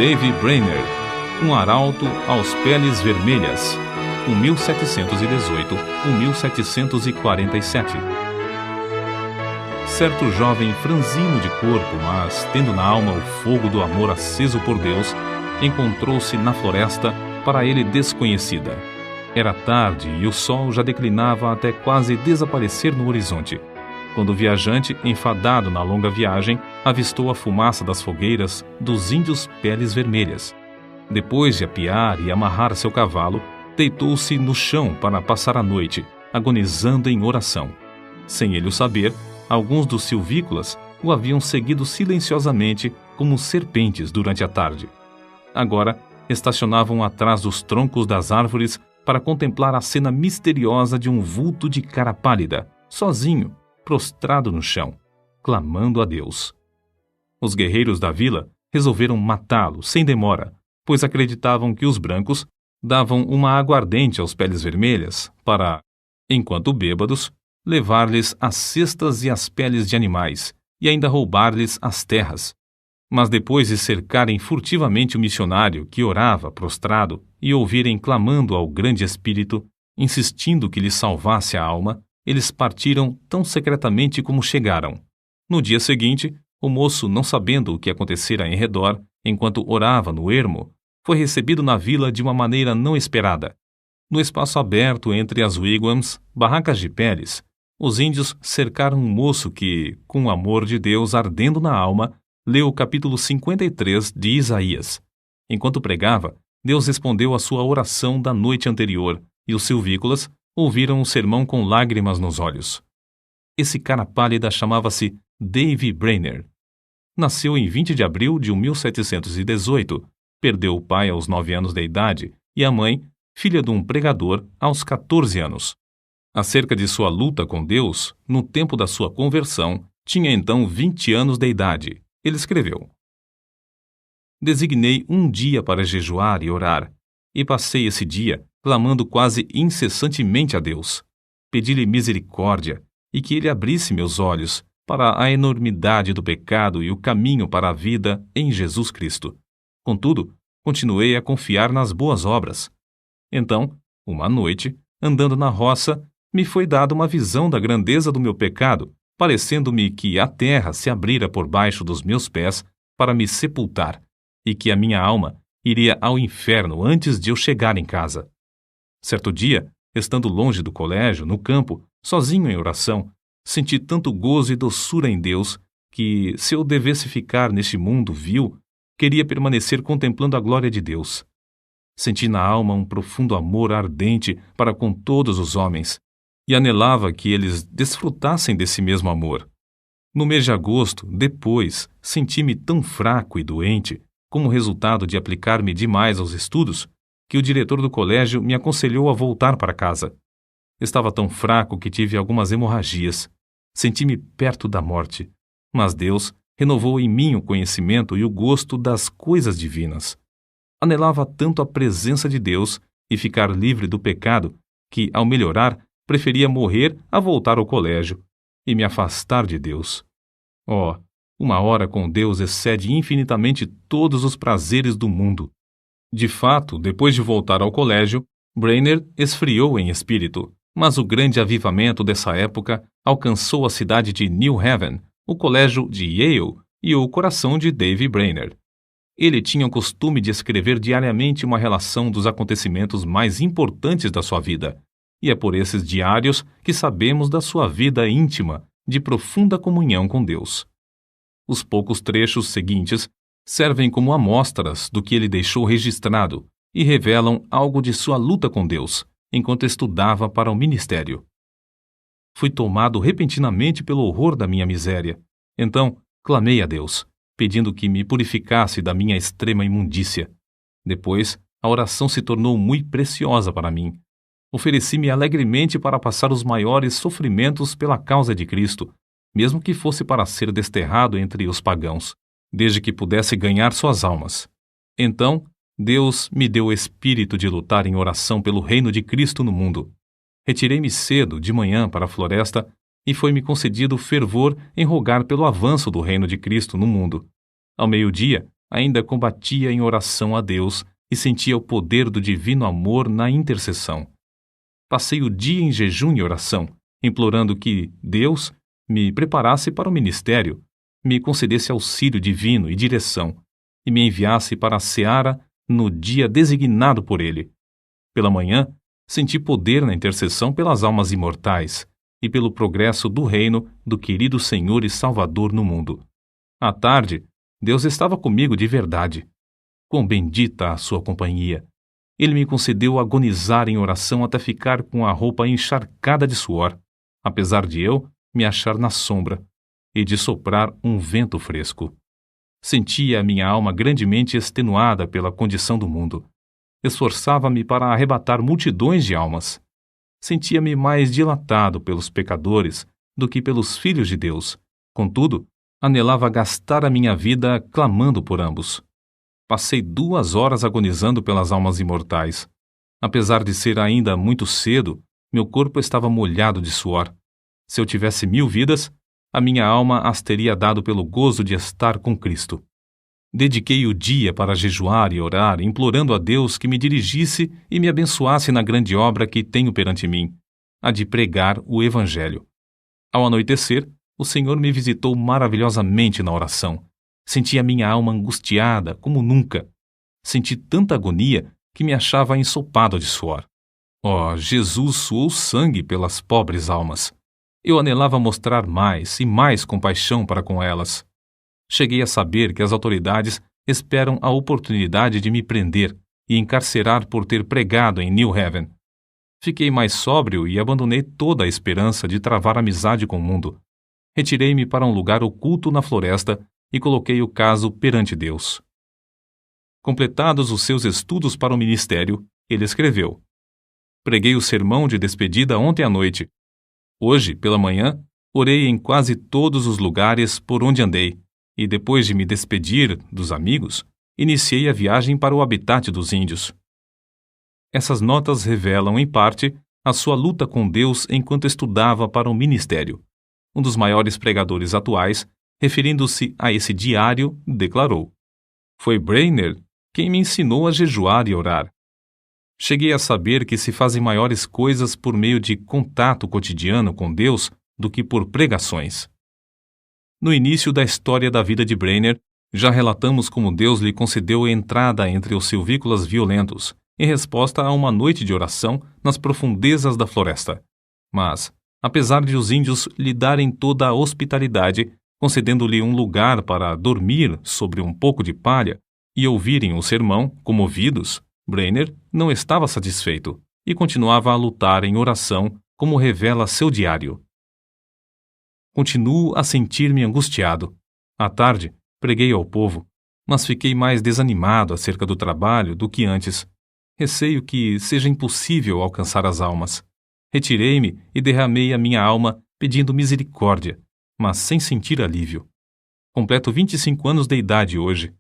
Davy Brainerd, um arauto aos peles vermelhas, 1718-1747. Certo jovem franzino de corpo, mas tendo na alma o fogo do amor aceso por Deus, encontrou-se na floresta para ele desconhecida. Era tarde e o sol já declinava até quase desaparecer no horizonte, quando o viajante, enfadado na longa viagem, avistou a fumaça das fogueiras dos índios peles vermelhas. Depois de apiar e amarrar seu cavalo, deitou-se no chão para passar a noite, agonizando em oração. Sem ele o saber, alguns dos silvícolas o haviam seguido silenciosamente como serpentes durante a tarde. Agora, estacionavam atrás dos troncos das árvores para contemplar a cena misteriosa de um vulto de cara pálida, sozinho, prostrado no chão, clamando a Deus. Os guerreiros da vila resolveram matá-lo sem demora, pois acreditavam que os brancos davam uma aguardente aos peles vermelhas para, enquanto bêbados, levar-lhes as cestas e as peles de animais e ainda roubar-lhes as terras. Mas depois de cercarem furtivamente o missionário que orava prostrado e ouvirem clamando ao grande Espírito, insistindo que lhe salvasse a alma, eles partiram tão secretamente como chegaram. No dia seguinte, o moço, não sabendo o que acontecera em redor, enquanto orava no ermo, foi recebido na vila de uma maneira não esperada. No espaço aberto entre as wigwams, barracas de peles, os índios cercaram um moço que, com o amor de Deus ardendo na alma, leu o capítulo 53 de Isaías. Enquanto pregava, Deus respondeu à sua oração da noite anterior e os silvícolas ouviram o sermão com lágrimas nos olhos. Esse cara pálida chamava-se Davy Brainerd. Nasceu em 20 de abril de 1718, perdeu o pai aos 9 anos de idade e a mãe, filha de um pregador, aos 14 anos. Acerca de sua luta com Deus, no tempo da sua conversão, tinha então 20 anos de idade. Ele escreveu: Designei um dia para jejuar e orar, e passei esse dia clamando quase incessantemente a Deus. Pedi-lhe misericórdia e que ele abrisse meus olhos para a enormidade do pecado e o caminho para a vida em Jesus Cristo. Contudo, continuei a confiar nas boas obras. Então, uma noite, andando na roça, me foi dada uma visão da grandeza do meu pecado, parecendo-me que a terra se abrira por baixo dos meus pés para me sepultar, e que a minha alma iria ao inferno antes de eu chegar em casa. Certo dia, estando longe do colégio, no campo, sozinho em oração, senti tanto gozo e doçura em Deus que, se eu devesse ficar neste mundo vil, queria permanecer contemplando a glória de Deus. Senti na alma um profundo amor ardente para com todos os homens, e anelava que eles desfrutassem desse mesmo amor. No mês de agosto, depois, senti-me tão fraco e doente, como resultado de aplicar-me demais aos estudos, que o diretor do colégio me aconselhou a voltar para casa. Estava tão fraco que tive algumas hemorragias. Senti-me perto da morte, mas Deus renovou em mim o conhecimento e o gosto das coisas divinas. Anelava tanto a presença de Deus e ficar livre do pecado que, ao melhorar, preferia morrer a voltar ao colégio e me afastar de Deus. Oh, uma hora com Deus excede infinitamente todos os prazeres do mundo. De fato, depois de voltar ao colégio, Brainerd esfriou em espírito, mas o grande avivamento dessa época alcançou a cidade de New Haven, o colégio de Yale e o coração de Davy Brainerd. Ele tinha o costume de escrever diariamente uma relação dos acontecimentos mais importantes da sua vida, e é por esses diários que sabemos da sua vida íntima, de profunda comunhão com Deus. Os poucos trechos seguintes servem como amostras do que ele deixou registrado e revelam algo de sua luta com Deus, enquanto estudava para o ministério. Fui tomado repentinamente pelo horror da minha miséria. Então, clamei a Deus, pedindo que me purificasse da minha extrema imundícia. Depois, a oração se tornou muito preciosa para mim. Ofereci-me alegremente para passar os maiores sofrimentos pela causa de Cristo, mesmo que fosse para ser desterrado entre os pagãos, desde que pudesse ganhar suas almas. Então, Deus me deu o espírito de lutar em oração pelo reino de Cristo no mundo. Retirei-me cedo, de manhã, para a floresta, e foi-me concedido fervor em rogar pelo avanço do reino de Cristo no mundo. Ao meio-dia, ainda combatia em oração a Deus e sentia o poder do divino amor na intercessão. Passei o dia em jejum e oração, implorando que Deus me preparasse para o ministério, me concedesse auxílio divino e direção, e me enviasse para a seara no dia designado por Ele. Pela manhã, senti poder na intercessão pelas almas imortais e pelo progresso do reino do querido Senhor e Salvador no mundo. À tarde, Deus estava comigo de verdade. Quão bendita a sua companhia! Ele me concedeu agonizar em oração até ficar com a roupa encharcada de suor, apesar de eu me achar na sombra e de soprar um vento fresco. Sentia a minha alma grandemente extenuada pela condição do mundo. Esforçava-me para arrebatar multidões de almas. Sentia-me mais dilatado pelos pecadores do que pelos filhos de Deus. Contudo, anelava gastar a minha vida clamando por ambos. Passei 2 horas agonizando pelas almas imortais. Apesar de ser ainda muito cedo, meu corpo estava molhado de suor. Se eu tivesse 1000 vidas, a minha alma as teria dado pelo gozo de estar com Cristo. Dediquei o dia para jejuar e orar, implorando a Deus que me dirigisse e me abençoasse na grande obra que tenho perante mim, a de pregar o Evangelho. Ao anoitecer, o Senhor me visitou maravilhosamente na oração. Senti a minha alma angustiada como nunca. Senti tanta agonia que me achava ensopado de suor. Oh, Jesus suou sangue pelas pobres almas. Eu anelava mostrar mais e mais compaixão para com elas. Cheguei a saber que as autoridades esperam a oportunidade de me prender e encarcerar por ter pregado em New Haven. Fiquei mais sóbrio e abandonei toda a esperança de travar amizade com o mundo. Retirei-me para um lugar oculto na floresta e coloquei o caso perante Deus. Completados os seus estudos para o ministério, ele escreveu: Preguei o sermão de despedida ontem à noite. Hoje, pela manhã, orei em quase todos os lugares por onde andei, e depois de me despedir dos amigos, iniciei a viagem para o habitat dos índios. Essas notas revelam, em parte, a sua luta com Deus enquanto estudava para o ministério. Um dos maiores pregadores atuais, referindo-se a esse diário, declarou: Foi Brainerd quem me ensinou a jejuar e orar. Cheguei a saber que se fazem maiores coisas por meio de contato cotidiano com Deus do que por pregações. No início da história da vida de Brainerd, já relatamos como Deus lhe concedeu entrada entre os silvícolas violentos, em resposta a uma noite de oração nas profundezas da floresta. Mas, apesar de os índios lhe darem toda a hospitalidade, concedendo-lhe um lugar para dormir sobre um pouco de palha e ouvirem o sermão, comovidos, Brainerd não estava satisfeito e continuava a lutar em oração, como revela seu diário. Continuo a sentir-me angustiado. À tarde, preguei ao povo, mas fiquei mais desanimado acerca do trabalho do que antes. Receio que seja impossível alcançar as almas. Retirei-me e derramei a minha alma pedindo misericórdia, mas sem sentir alívio. Completo 25 anos de idade hoje.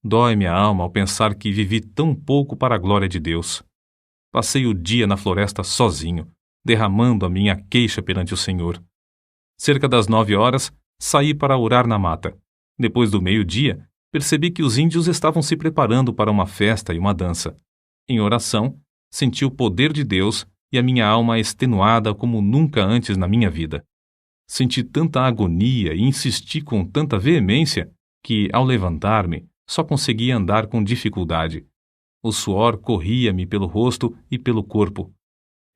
Dói-me a alma ao pensar que vivi tão pouco para a glória de Deus. Passei o dia na floresta sozinho, derramando a minha queixa perante o Senhor. Cerca das 9 horas, saí para orar na mata. Depois do meio-dia, percebi que os índios estavam se preparando para uma festa e uma dança. Em oração, senti o poder de Deus e a minha alma extenuada como nunca antes na minha vida. Senti tanta agonia e insisti com tanta veemência que, ao levantar-me, só conseguia andar com dificuldade. O suor corria-me pelo rosto e pelo corpo.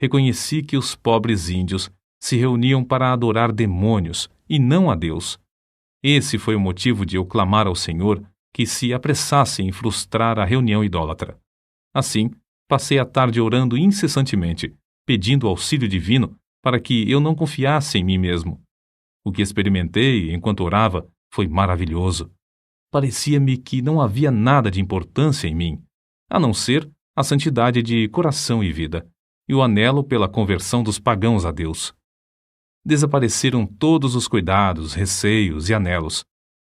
Reconheci que os pobres índios se reuniam para adorar demônios e não a Deus. Esse foi o motivo de eu clamar ao Senhor que se apressasse em frustrar a reunião idólatra. Assim, passei a tarde orando incessantemente, pedindo auxílio divino para que eu não confiasse em mim mesmo. O que experimentei enquanto orava foi maravilhoso. Parecia-me que não havia nada de importância em mim, a não ser a santidade de coração e vida, e o anelo pela conversão dos pagãos a Deus. Desapareceram todos os cuidados, receios e anelos.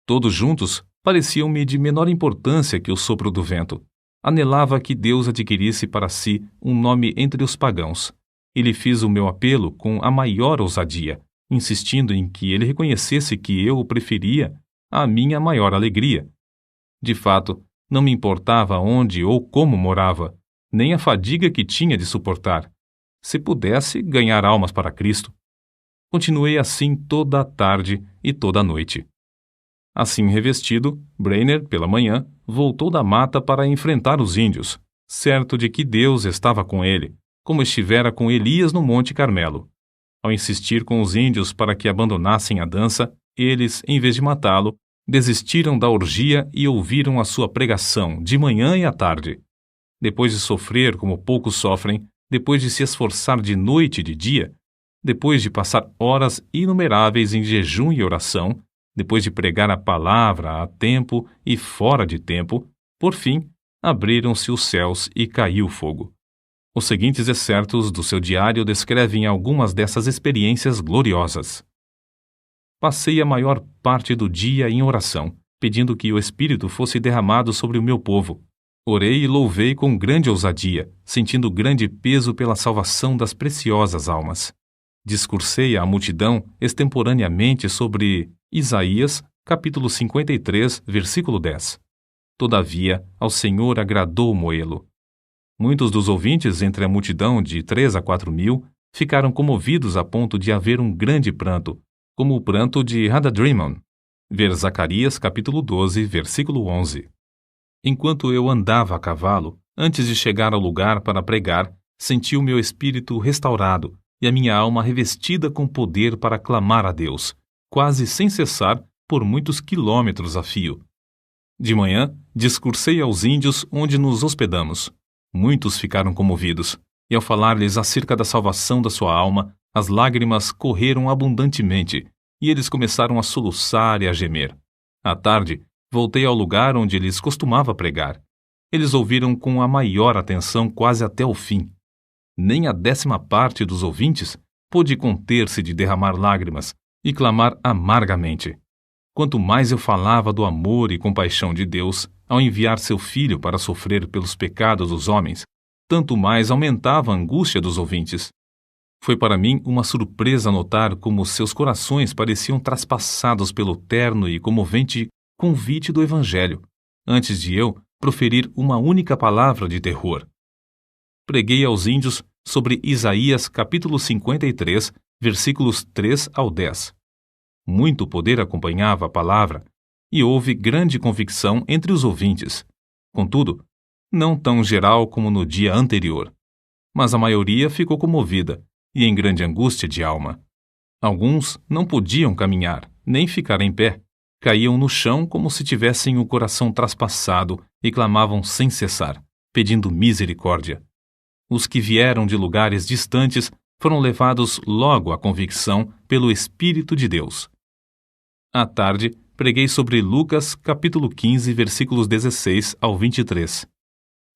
Todos juntos pareciam-me de menor importância que o sopro do vento. Anelava que Deus adquirisse para si um nome entre os pagãos, e lhe fiz o meu apelo com a maior ousadia, insistindo em que ele reconhecesse que eu o preferia à minha maior alegria. De fato, não me importava onde ou como morava, nem a fadiga que tinha de suportar. Se pudesse ganhar almas para Cristo. Continuei assim toda a tarde e toda a noite. Assim revestido, Brainerd, pela manhã, voltou da mata para enfrentar os índios, certo de que Deus estava com ele, como estivera com Elias no Monte Carmelo. Ao insistir com os índios para que abandonassem a dança, eles, em vez de matá-lo, desistiram da orgia e ouviram a sua pregação de manhã e à tarde. Depois de sofrer como poucos sofrem, depois de se esforçar de noite e de dia, depois de passar horas inumeráveis em jejum e oração, depois de pregar a palavra a tempo e fora de tempo, por fim, abriram-se os céus e caiu fogo. Os seguintes excertos do seu diário descrevem algumas dessas experiências gloriosas. Passei a maior parte do dia em oração, pedindo que o Espírito fosse derramado sobre o meu povo. Orei e louvei com grande ousadia, sentindo grande peso pela salvação das preciosas almas. Discursei à multidão extemporaneamente sobre Isaías, capítulo 53, versículo 10. Todavia, ao Senhor agradou Moê-lo. Muitos dos ouvintes entre a multidão de 3 a 4 mil ficaram comovidos a ponto de haver um grande pranto, como o pranto de Hadadrimon. Ver Zacarias, capítulo 12, versículo 11. Enquanto eu andava a cavalo, antes de chegar ao lugar para pregar, senti o meu espírito restaurado e a minha alma revestida com poder para clamar a Deus, quase sem cessar, por muitos quilômetros a fio. De manhã, discursei aos índios onde nos hospedamos. Muitos ficaram comovidos, e ao falar-lhes acerca da salvação da sua alma, as lágrimas correram abundantemente, e eles começaram a soluçar e a gemer. À tarde, voltei ao lugar onde lhes costumava pregar. Eles ouviram com a maior atenção quase até o fim. Nem a 10ª parte dos ouvintes pôde conter-se de derramar lágrimas e clamar amargamente. Quanto mais eu falava do amor e compaixão de Deus ao enviar seu Filho para sofrer pelos pecados dos homens, tanto mais aumentava a angústia dos ouvintes. Foi para mim uma surpresa notar como seus corações pareciam traspassados pelo terno e comovente convite do Evangelho, antes de eu proferir uma única palavra de terror. Preguei aos índios sobre Isaías capítulo 53, versículos 3 ao 10. Muito poder acompanhava a palavra, e houve grande convicção entre os ouvintes. Contudo, não tão geral como no dia anterior. Mas a maioria ficou comovida e em grande angústia de alma. Alguns não podiam caminhar, nem ficar em pé. Caíam no chão como se tivessem o coração traspassado e clamavam sem cessar, pedindo misericórdia. Os que vieram de lugares distantes foram levados logo à convicção pelo Espírito de Deus. À tarde, preguei sobre Lucas, capítulo 15, versículos 16 ao 23.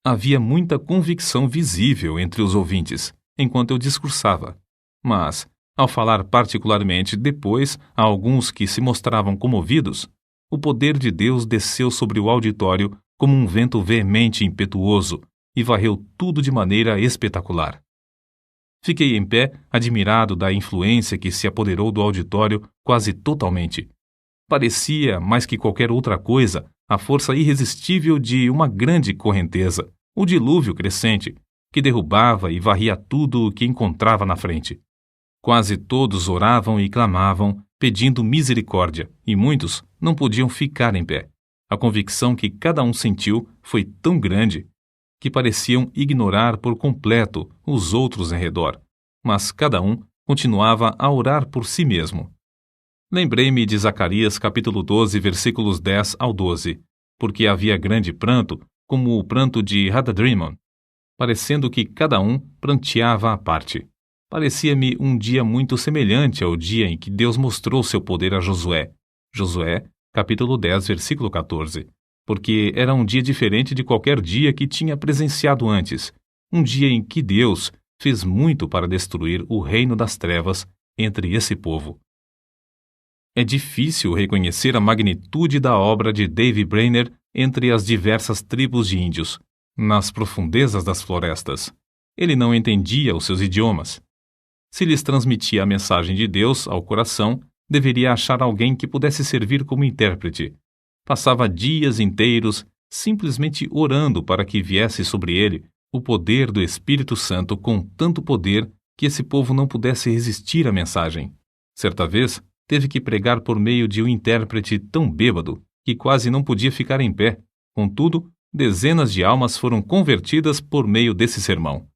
Havia muita convicção visível entre os ouvintes, enquanto eu discursava. Mas, ao falar particularmente depois a alguns que se mostravam comovidos, o poder de Deus desceu sobre o auditório como um vento veemente e impetuoso e varreu tudo de maneira espetacular. Fiquei em pé, admirado da influência que se apoderou do auditório quase totalmente. Parecia, mais que qualquer outra coisa, a força irresistível de uma grande correnteza, o dilúvio crescente, que derrubava e varria tudo o que encontrava na frente. Quase todos oravam e clamavam, pedindo misericórdia, e muitos não podiam ficar em pé. A convicção que cada um sentiu foi tão grande que pareciam ignorar por completo os outros em redor, mas cada um continuava a orar por si mesmo. Lembrei-me de Zacarias capítulo 12, versículos 10 ao 12, porque havia grande pranto, como o pranto de Hadadrimon, parecendo que cada um pranteava à parte. Parecia-me um dia muito semelhante ao dia em que Deus mostrou seu poder a Josué. Josué, capítulo 10, versículo 14. Porque era um dia diferente de qualquer dia que tinha presenciado antes, um dia em que Deus fez muito para destruir o reino das trevas entre esse povo. É difícil reconhecer a magnitude da obra de Dave Brainerd entre as diversas tribos de índios, nas profundezas das florestas. Ele não entendia os seus idiomas. Se lhes transmitia a mensagem de Deus ao coração, deveria achar alguém que pudesse servir como intérprete. Passava dias inteiros simplesmente orando para que viesse sobre ele o poder do Espírito Santo com tanto poder que esse povo não pudesse resistir à mensagem. Certa vez, teve que pregar por meio de um intérprete tão bêbado que quase não podia ficar em pé. Contudo, dezenas de almas foram convertidas por meio desse sermão.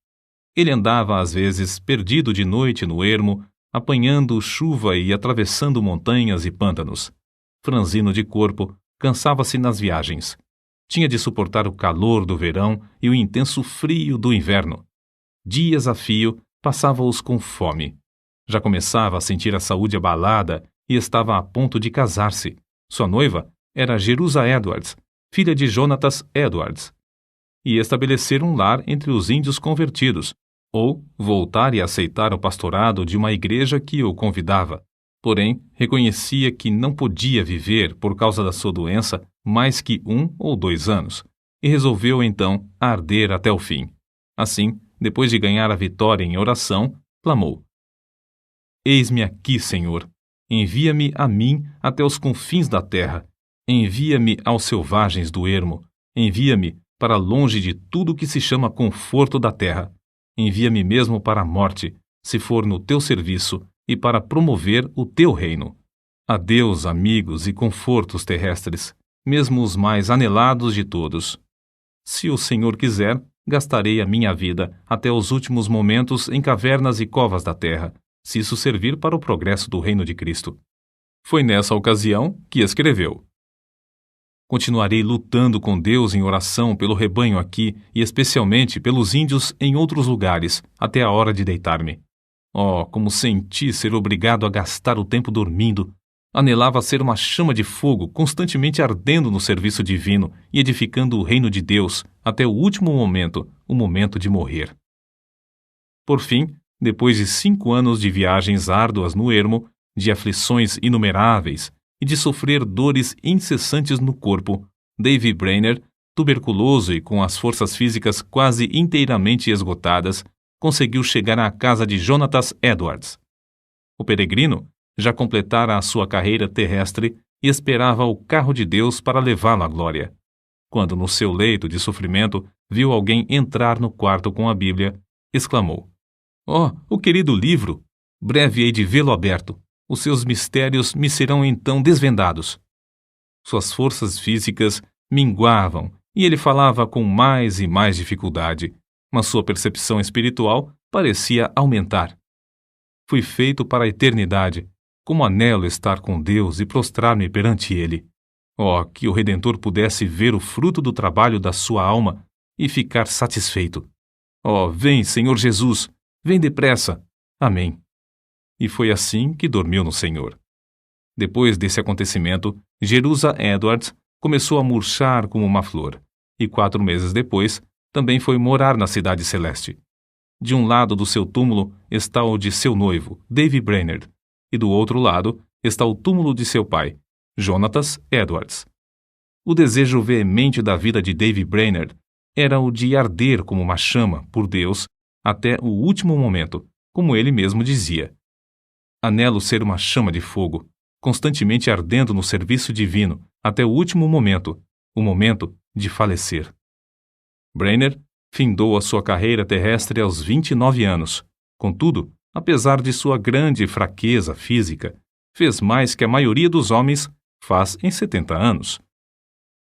Ele andava, às vezes, perdido de noite no ermo, apanhando chuva e atravessando montanhas e pântanos. Franzino de corpo, cansava-se nas viagens. Tinha de suportar o calor do verão e o intenso frio do inverno. Dias a fio, passava-os com fome. Já começava a sentir a saúde abalada e estava a ponto de casar-se. Sua noiva era Jerusa Edwards, filha de Jonatas Edwards, e estabelecer um lar entre os índios convertidos, ou voltar e aceitar o pastorado de uma igreja que o convidava. Porém, reconhecia que não podia viver por causa da sua doença mais que 1 ou 2 anos, e resolveu então arder até o fim. Assim, depois de ganhar a vitória em oração, clamou: Eis-me aqui, Senhor. Envia-me a mim até os confins da terra. Envia-me aos selvagens do ermo. Envia-me para longe de tudo que se chama conforto da terra. Envia-me mesmo para a morte, se for no teu serviço, e para promover o teu reino. Adeus, amigos e confortos terrestres, mesmo os mais anelados de todos. Se o Senhor quiser, gastarei a minha vida até os últimos momentos em cavernas e covas da terra, se isso servir para o progresso do reino de Cristo. Foi nessa ocasião que escreveu: Continuarei lutando com Deus em oração pelo rebanho aqui e especialmente pelos índios em outros lugares, até a hora de deitar-me. Oh, como senti ser obrigado a gastar o tempo dormindo! Anelava ser uma chama de fogo constantemente ardendo no serviço divino e edificando o reino de Deus até o último momento, o momento de morrer. Por fim, depois de 5 anos de viagens árduas no ermo, de aflições inumeráveis e de sofrer dores incessantes no corpo, Davy Brainerd, tuberculoso e com as forças físicas quase inteiramente esgotadas, conseguiu chegar à casa de Jonatas Edwards. O peregrino já completara a sua carreira terrestre e esperava o carro de Deus para levá-lo à glória. Quando, no seu leito de sofrimento, viu alguém entrar no quarto com a Bíblia, exclamou: Oh, o querido livro! Breve hei de vê-lo aberto. Os seus mistérios me serão então desvendados. Suas forças físicas minguavam e ele falava com mais e mais dificuldade, mas sua percepção espiritual parecia aumentar. Fui feito para a eternidade. Como anelo estar com Deus e prostrar-me perante Ele. Oh, que o Redentor pudesse ver o fruto do trabalho da sua alma e ficar satisfeito. Oh, vem, Senhor Jesus, vem depressa. Amém. E foi assim que dormiu no Senhor. Depois desse acontecimento, Jerusa Edwards começou a murchar como uma flor, e 4 meses depois, também foi morar na Cidade Celeste. De um lado do seu túmulo está o de seu noivo, Davy Brainerd, e do outro lado está o túmulo de seu pai, Jonatas Edwards. O desejo veemente da vida de Davy Brainerd era o de arder como uma chama por Deus até o último momento, como ele mesmo dizia. Anelo ser uma chama de fogo, constantemente ardendo no serviço divino até o último momento, o momento de falecer. Brainerd findou a sua carreira terrestre aos 29 anos. Contudo, apesar de sua grande fraqueza física, fez mais que a maioria dos homens faz em 70 anos.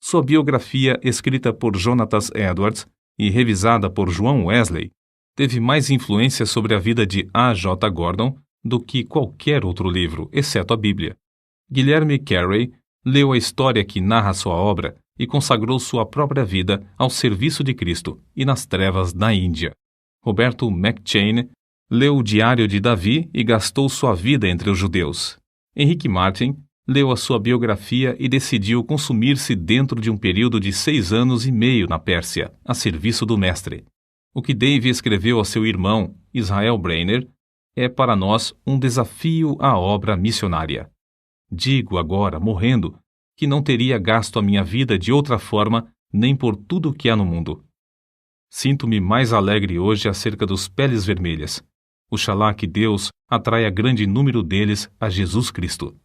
Sua biografia, escrita por Jonatas Edwards e revisada por João Wesley, teve mais influência sobre a vida de A. J. Gordon do que qualquer outro livro, exceto a Bíblia. Guilherme Carey leu a história que narra sua obra e consagrou sua própria vida ao serviço de Cristo e nas trevas da Índia. Roberto McCheyne leu o Diário de Davi e gastou sua vida entre os judeus. Henrique Martin leu a sua biografia e decidiu consumir-se dentro de um período de 6 anos e meio na Pérsia, a serviço do Mestre. O que Davy escreveu a seu irmão, Israel Brainerd, é para nós um desafio à obra missionária. Digo agora, morrendo, que não teria gasto a minha vida de outra forma nem por tudo o que há no mundo. Sinto-me mais alegre hoje acerca dos peles vermelhas. Oxalá que Deus atraia grande número deles a Jesus Cristo.